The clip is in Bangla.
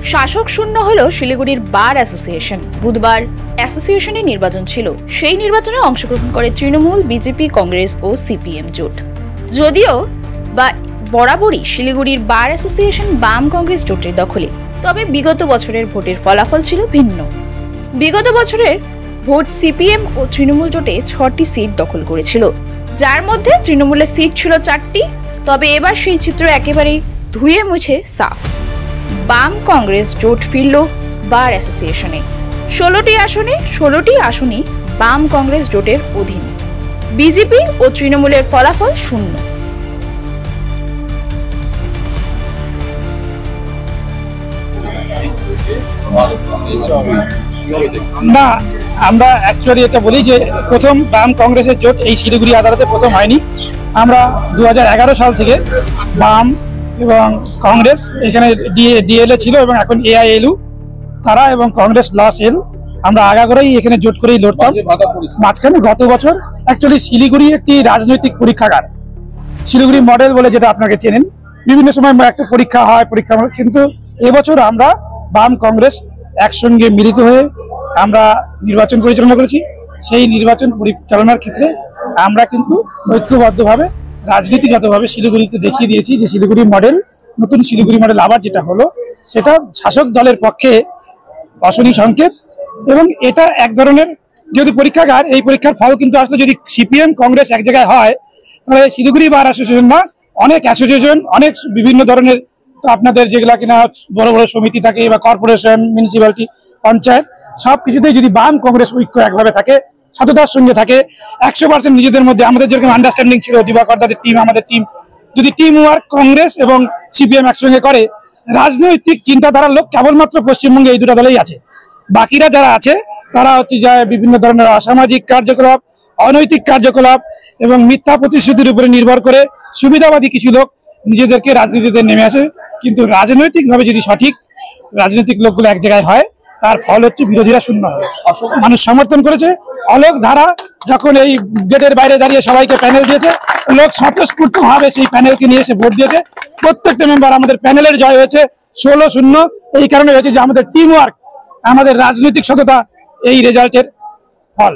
শাসক শূন্য হলো শিলিগুড়ির বার অ্যাসোসিয়েশন। বুধবার অ্যাসোসিয়েশনের নির্বাচন ছিল। সেই নির্বাচনে অংশগ্রহণ করে তৃণমূল, বিজেপি, কংগ্রেস ও সিপিএম জোট। যদিও বা বরাবরই শিলিগুড়ির বার অ্যাসোসিয়েশন বাম কংগ্রেস জোটের দখলে, তবে বিগত বছরের ভোটের ফলাফল ছিল ভিন্ন। বিগত বছরের ভোট সিপিএম ও তৃণমূল জোটে 6টি সিট দখল করেছিল, যার মধ্যে তৃণমূলের সিট ছিল 4টি। তবে এবার সেই চিত্র একেবারেই ধুয়ে মুছে সাফ। বাম কংগ্রেস জোট ফিরল বার অ্যাসোসিয়েশনে। 16টি আসনই বাম কংগ্রেস জোটের অধীন। বিজেপি ও তৃণমূলের ফলাফল শূন্য। আমরা অ্যাকচুয়ালি এটা বলি যে প্রথম বাম কংগ্রেসের জোট এই শিলিগুড়ি আদালতে প্রথম হয়নি। আমরা 2011 সাল থেকে বাম এবং কংগ্রেস এখানে ডিএলএ ছিল এবং এখন এআইএলইউ তারা এবং কংগ্রেস লস এল আমরা আগাগোড়াই এখানে জোট করেই লড়তাম। মাঝখানে গত বছর অ্যাকচুয়ালি শিলিগুড়ি একটি রাজনৈতিক পরীক্ষাগার, শিলিগুড়ি মডেল বলে যেটা আপনাকে চেনেন, বিভিন্ন সময় একটা পরীক্ষা হয়, কিন্তু এবছর আমরা বাম কংগ্রেস একসঙ্গে মিলিত হয়ে আমরা নির্বাচন পরিচালনা করেছি। সেই নির্বাচন পরিচালনার ক্ষেত্রে আমরা কিন্তু ঐক্যবদ্ধভাবে রাজনীতিগতভাবে শিলিগুড়িতে দেখিয়ে দিয়েছি যে শিলিগুড়ি মডেল, নতুন শিলিগুড়ি মডেল আবার যেটা হলো সেটা শাসক দলের পক্ষে অশনি সংকেত। এবং এটা এক ধরনের যদি পরীক্ষাগার, এই পরীক্ষার ফল কিন্তু আসলে যদি সিপিএম কংগ্রেস এক জায়গায় হয় তাহলে শিলিগুড়ি বার অ্যাসোসিয়েশন বা অনেক অ্যাসোসিয়েশন, অনেক বিভিন্ন ধরনের আপনাদের যেগুলা কিনা বড় বড় সমিতি থাকে বা কর্পোরেশন, মিউনিসিপ্যালিটি, পঞ্চায়েত, সবকিছুতেই যদি বাম কংগ্রেস ঐক্য একভাবে থাকে, সততার সঙ্গে থাকে, 100% নিজেদের মধ্যে আমাদের যেরকম আন্ডারস্ট্যান্ডিং ছিল দিবাকর দাদের টিম, আমাদের টিম, যদি টিম ওয়ার্ক কংগ্রেস এবং সিপিএম একসঙ্গে করে, রাজনৈতিক চিন্তাধারার লোক কেবলমাত্র পশ্চিমবঙ্গে এই দুটো দলেই আছে। বাকিরা যারা আছে তারা হচ্ছে যায় বিভিন্ন ধরনের অসামাজিক কার্যকলাপ, অনৈতিক কার্যকলাপ এবং মিথ্যা প্রতিশ্রুতির উপরে নির্ভর করে সুবিধাবাদী কিছু লোক নিজেদেরকে রাজনীতিতে নেমে আসে। কিন্তু রাজনৈতিকভাবে যদি সঠিক রাজনৈতিক লোকগুলো এক জায়গায় হয় তার ফল হচ্ছে বিরোধীরা শূন্য হয়। মানুষ সমর্থন করেছে। অলোক ধারা যখন এই গেটের বাইরে দাঁড়িয়ে সবাইকে প্যানেল দিয়েছে, লোক স্বতঃস্ফূর্তভাবে সেই প্যানেলকে নিয়ে এসে ভোট দিয়েছে। প্রত্যেকটা মেম্বার আমাদের প্যানেলের জয় হয়েছে 16-0। এই কারণে হয়েছে যে আমাদের টিম ওয়ার্ক, আমাদের রাজনৈতিক সততা এই রেজাল্টের ফল।